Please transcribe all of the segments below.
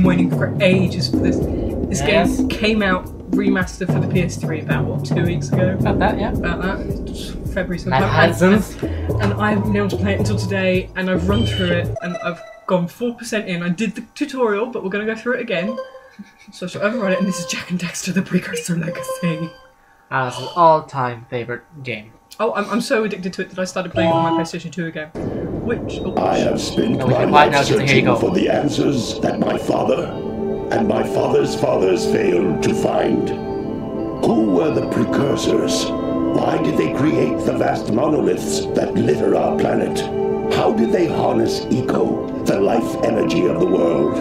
been waiting for ages for this. This game came out remastered for the PS3 about, what, 2 weeks ago? About that, yeah. About that. February sometime. And I haven't been able to play it until today, and I've run through it, and I've gone 4% in. I did the tutorial, but we're going to go through it again. So I shall overrun it, and this is Jak and Daxter, the Precursor Legacy. That's an all-time favourite game. Oh, I'm so addicted to it that I started playing it on my PlayStation 2 again. Which... Oh, I have spent my life searching for the answers that my father and my father's fathers failed to find. Who were the Precursors? Why did they create the vast monoliths that litter our planet? How did they harness eco, the life energy of the world?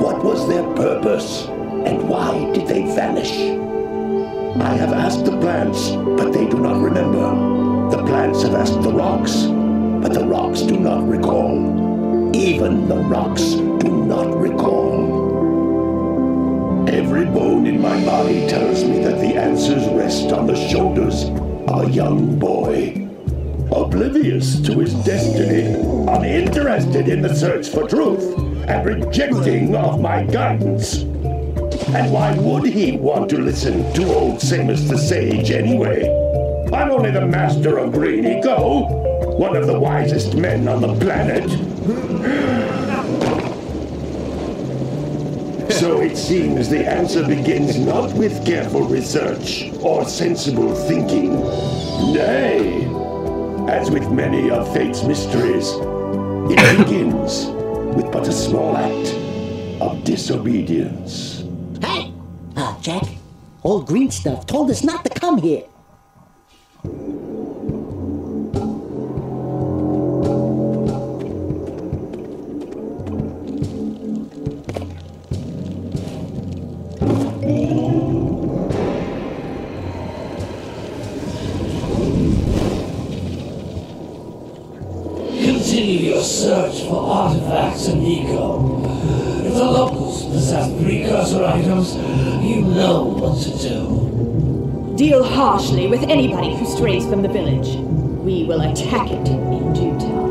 What was their purpose? And why did they vanish? I have asked the plants, but they do not remember. The plants have asked the rocks, but the rocks do not recall. Even the rocks do not recall. Every bone in my body tells me that the answers rest on the shoulders of a young boy. Oblivious to his destiny, uninterested in the search for truth, and rejecting of my guidance. And why would he want to listen to old Samus the Sage anyway? I'm only the master of green eco, one of the wisest men on the planet. So it seems the answer begins not with careful research or sensible thinking. Nay, as with many of fate's mysteries, it begins with but a small act of disobedience. Hey! Jack, old green stuff told us not to come here. Continue your search for artifacts and eco. If the locals possess precursor items, you know what to do. Deal harshly with anybody who strays from the village. We will attack it in due time.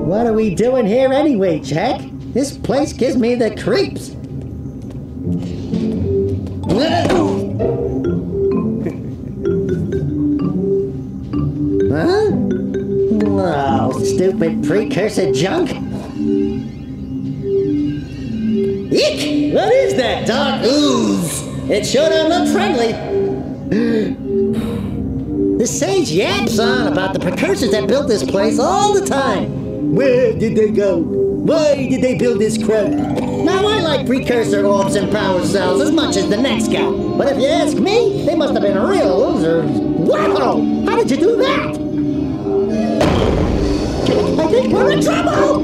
What are we doing here anyway, Jack? This place gives me the creeps. Huh? Oh, stupid precursor junk. Eek! What is that dark ooze? It sure don't look friendly. The sage yaps on about the precursors that built this place all the time. Where did they go? Why did they build this crap? Now, I like precursor orbs and power cells as much as the next guy. But if you ask me, they must have been real losers. Wow! How did you do that? I think we're in trouble!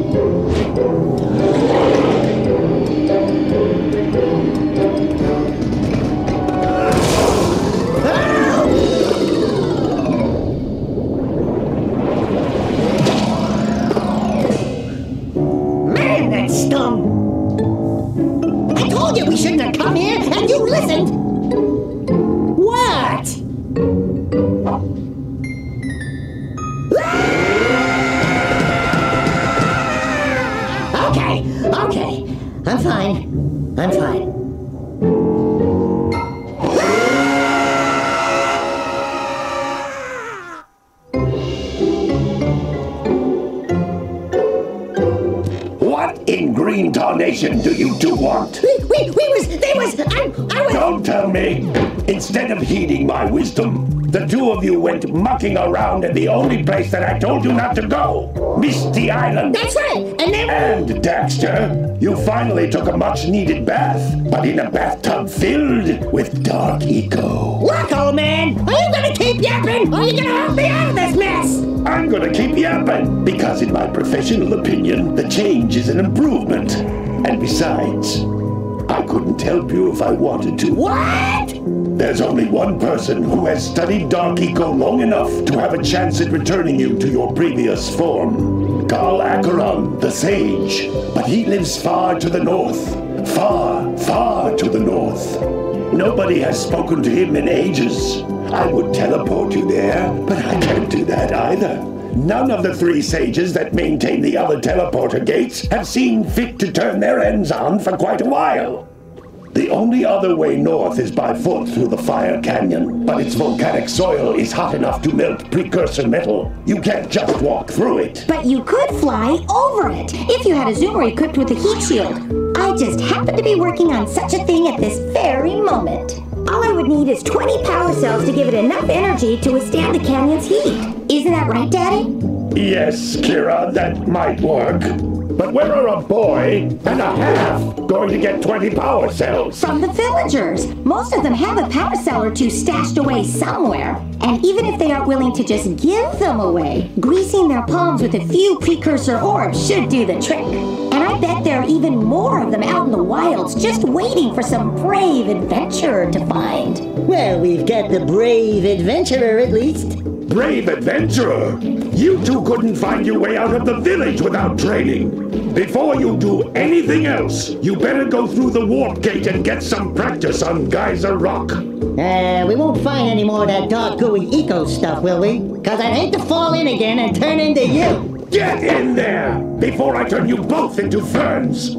Man, that stung! I told you we shouldn't have come here, and you listened! What? Okay, I'm fine. I'm fine. What in green tarnation do you two want? I was... Don't tell me! Instead of heeding my wisdom, the two of you went mucking around in the only place that I told you not to go! Misty Island! That's right! And Daxter, you finally took a much-needed bath, but in a bathtub filled with dark eco. Look, old man! Are you gonna keep yapping, or are you gonna help me out of this mess? I'm gonna keep yapping, because in my professional opinion, the change is an improvement. And besides, I couldn't help you if I wanted to. What? There's only one person who has studied Dark Eco long enough to have a chance at returning you to your previous form. Carl Acheron, the Sage. But he lives far to the north. Far, far to the north. Nobody has spoken to him in ages. I would teleport you there, but I can't do that either. None of the 3 sages that maintain the other teleporter gates have seen fit to turn their ends on for quite a while. The only other way north is by foot through the Fire Canyon, but its volcanic soil is hot enough to melt precursor metal. You can't just walk through it. But you could fly over it, if you had a zoomer equipped with a heat shield. I just happen to be working on such a thing at this very moment. All I would need is 20 power cells to give it enough energy to withstand the canyon's heat. Isn't that right, Daddy? Yes, Kira, that might work. But where are a boy and a half going to get 20 power cells? From the villagers. Most of them have a power cell or 2 stashed away somewhere. And even if they aren't willing to just give them away, greasing their palms with a few precursor orbs should do the trick. And I bet there are even more of them out in the wilds just waiting for some brave adventurer to find. Well, we've got the brave adventurer at least. Brave adventurer! You two couldn't find your way out of the village without training. Before you do anything else, you better go through the warp gate and get some practice on Geyser Rock. We won't find any more of that dog gooey eco stuff, will we? Cause I'd hate to fall in again and turn into you. Get in there before I turn you both into ferns.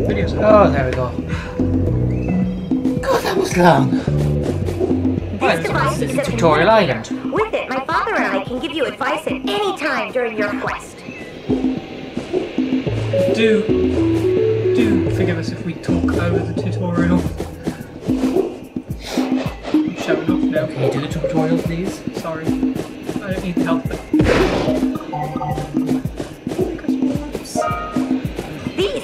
Video's over. Oh, there we go. God, that was long. This device is a Tutorial island. With it, my father and I can give you advice at any time during your quest. Do forgive us if we talk over the tutorial. I'm showing off now. Can you do the tutorial, please? Sorry. I don't need the help.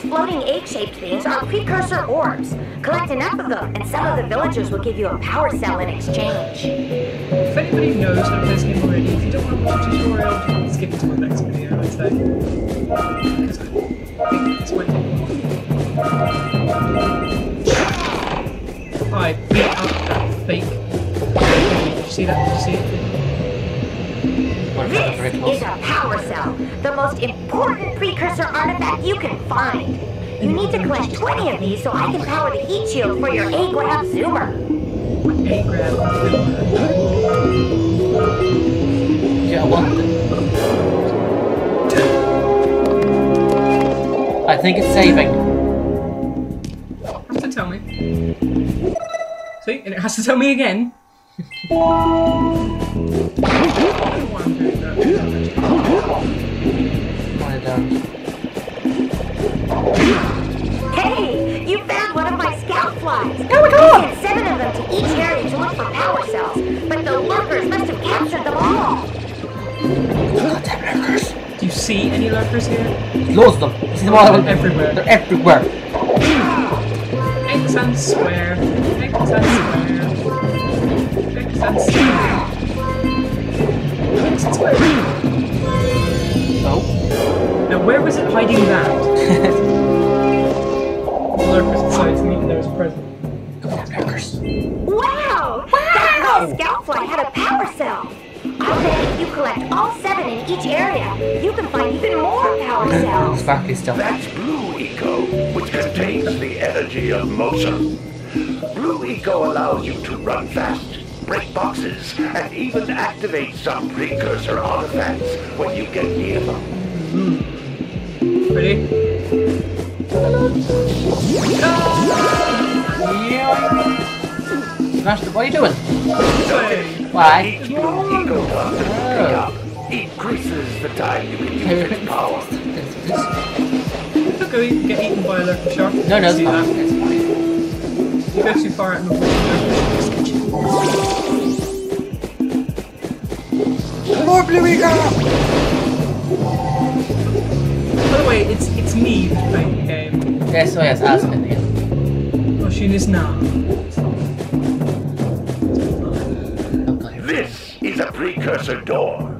Floating egg-shaped things are precursor orbs. Collect enough of them, and some of the villagers will give you a power cell in exchange. If anybody knows how to play this game already, if you don't want to watch a tutorial, skip it to the next video, I'd say. Because I think it's winning. I beat up that fake. Did you see that? Did you see it? This is a power cell, the most important precursor artifact you can find. You need to collect 20 of these so I can power the heat shield for your A-grab zoomer. A-grab zoomer. Yeah, one. I think it's saving. It has to tell me. See? And it has to tell me again. Hey, you found one of my scout flies. Oh my God! I sent 7 of them to each area to look for power cells, but the lurkers must have captured them all. Goddamn lurkers! Do you see any lurkers here? Loads of them. See them all everywhere. They're everywhere. X and square. X and square. X and square. X and square. Oh. Now where was it hiding that? The lurkers decided to meet there as a present. Goddamn lurkers. Wow! That little scout fly had a power cell. I bet if you collect all 7 in each area, you can find even more power cells. Sparkly stuff. That's Blue Eco, which contains the energy of motion. Blue Eco allows you to run fast, break boxes, and even activate some precursor artifacts when you get near them. Ready? Master, what are you doing? Play. Why? Each Blue Eco does to pick up increases the time you can use its power. Don't go get eaten by a lurker shark. No, no, it's See fine. that? It's fine. You go too far out in the water. More Blue Eco! By the way, it's me who's playing the game. Yes, oh yes, as in the Oisin is now. This is a precursor door.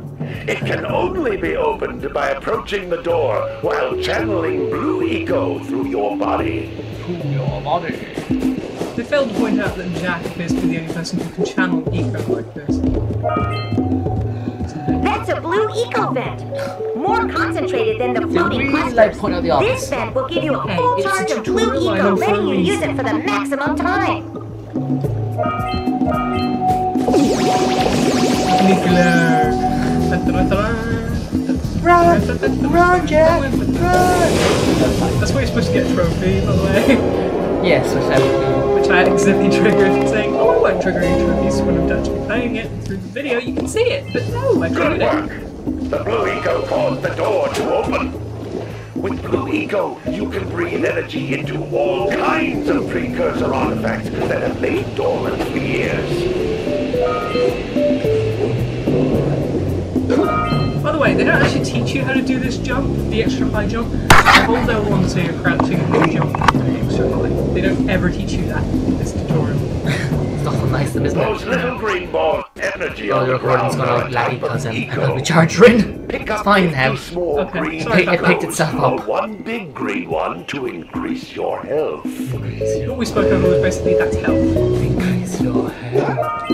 It can only be opened by approaching the door while channeling Blue Eco through your body. They failed to point out that Jak appears to be the only person who can channel eco like this. That's a blue eco vent. More more concentrated than the floating really clusters. like point out the obvious. This vent will give you a Hey, full it's a charge of blue tutorial, I eco, know for a letting you use reason. it for the maximum time. Nuclear. Run, Jack, run! That's why you're supposed to get a trophy, by the way. Yes, Which I accidentally triggered, saying, oh, I won't trigger any trophies when I'm actually playing it through the video. You can see it, but no, I Good triggered work. it. The blue eco caused the door to open. With blue eco, you can breathe energy into all kinds of precursor artifacts that have laid dormant for years. By the way, they don't actually teach you how to do this jump, the extra high jump. Hold L1 so you're crouching and then jump extra high. They don't ever teach you that in this tutorial. It's not nice, isn't Those it? little green balls of energy Oh, on the the recording's ground gone are out a laggy type because of I'm eco. the charger in. Pick It's up fine now. small Okay, green sorry about It picked echoes, itself or up. one big green one to increase your health. What we spoke over was basically that's health. Increase your health.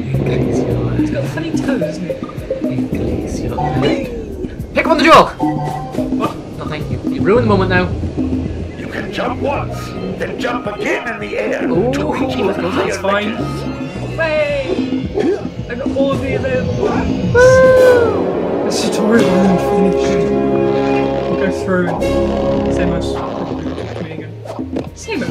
Increase your It's health. got funny toes, isn't it? Increase your health. Pick up on the joke! What? Nothing. You ruined the moment now. You can jump once, then jump again in the air Ooh, to reach even that's higher fine. ledges. Way! I got all of the available ones. This tutorial isn't finished. We'll go through and same as me again. Same as.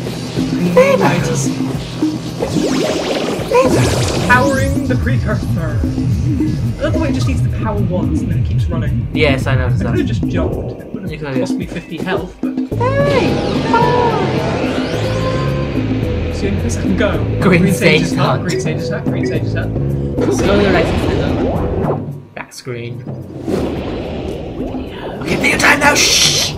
Powering the precursor. I love the way it just needs to power once and then it keeps running. Yes, I noticed I could that. have just jumped. It would You have could, cost yeah. me 50 health, but. See, in case I can go. Green sage is is up, hot. green sage is up, green sage is up. So go to the next back screen. Okay, take your time now. Shh.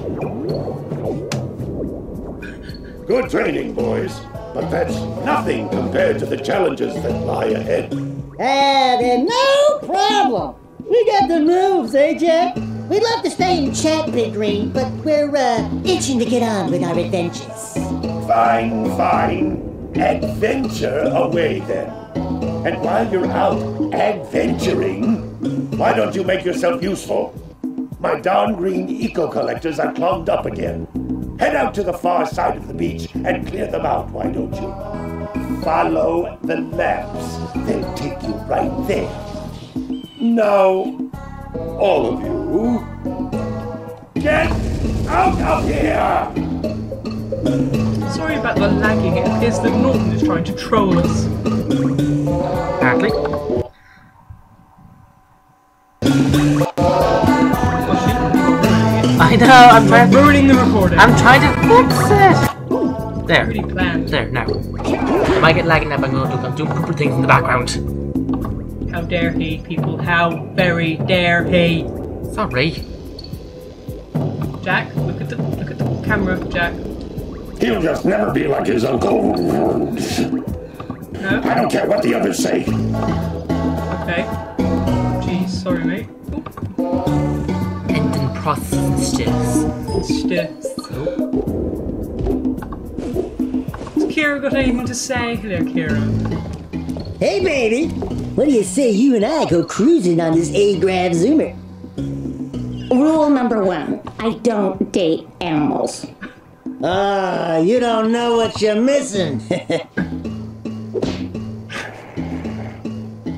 Good training, boys, but that's nothing compared to the challenges that lie ahead. Then no problem. We got the moves, eh, Jack? We'd love to stay and chat, Big Green, but we're, itching to get on with our adventures. Fine, fine. Adventure away then. And while you're out adventuring, why don't you make yourself useful? My darn green eco collectors are clogged up again. Head out to the far side of the beach and clear them out, why don't you? Follow the maps. They'll take you right there. Now, all of you, get out of here! Sorry about the lagging. It appears that Norton is trying to troll us. Apparently. I know, I'm trying to Ruining the recording. I'm trying to fix it! There. Really planned. There, now. I might get lagging now, but I'm doing proper things in the background. How dare he, people? How very dare he? Sorry. Jack, look at the camera, Jack. He'll just never be like his uncle. No? I don't care what the others say. Okay. Jeez, sorry, mate. Ending process stiffs. Stiff. Has Kira got anything to say? Hello, Kira. Hey, baby. What do you say you and I go cruising on this A-Grav Zoomer? Rule number 1, I don't date animals. You don't know what you're missing.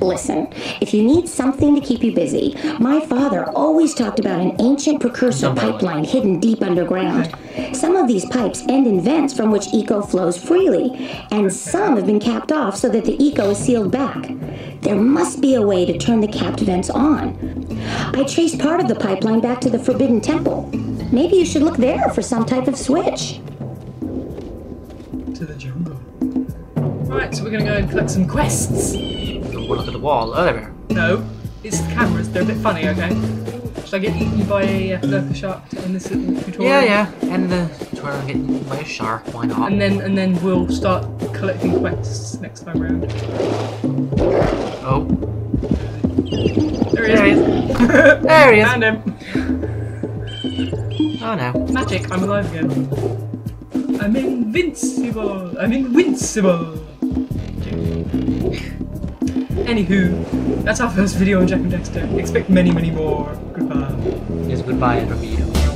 Listen, if you need something to keep you busy, my father always talked about an ancient precursor pipeline hidden deep underground. Some of these pipes end in vents from which eco flows freely, and some have been capped off so that the eco is sealed back. There must be a way to turn the capped vents on. I traced part of the pipeline back to the Forbidden Temple. Maybe you should look there for some type of switch. To the jungle. Right, so we're gonna go and collect some quests. We'll look at the wall. Oh, there we are. No, it's the cameras. They're a bit funny, okay? Should I get eaten by a lurker shark to end this little tutorial? Yeah. And the tutorial and get eaten by a shark. Why not? And then we'll start collecting quests next time round. Oh. There he is. There he is. Found him. Oh no. Magic, I'm alive again. I'm invincible. I'm invincible. Anywho, that's our first video on Jak and Daxter. Expect many, many more. Goodbye. Yes, goodbye and reveal.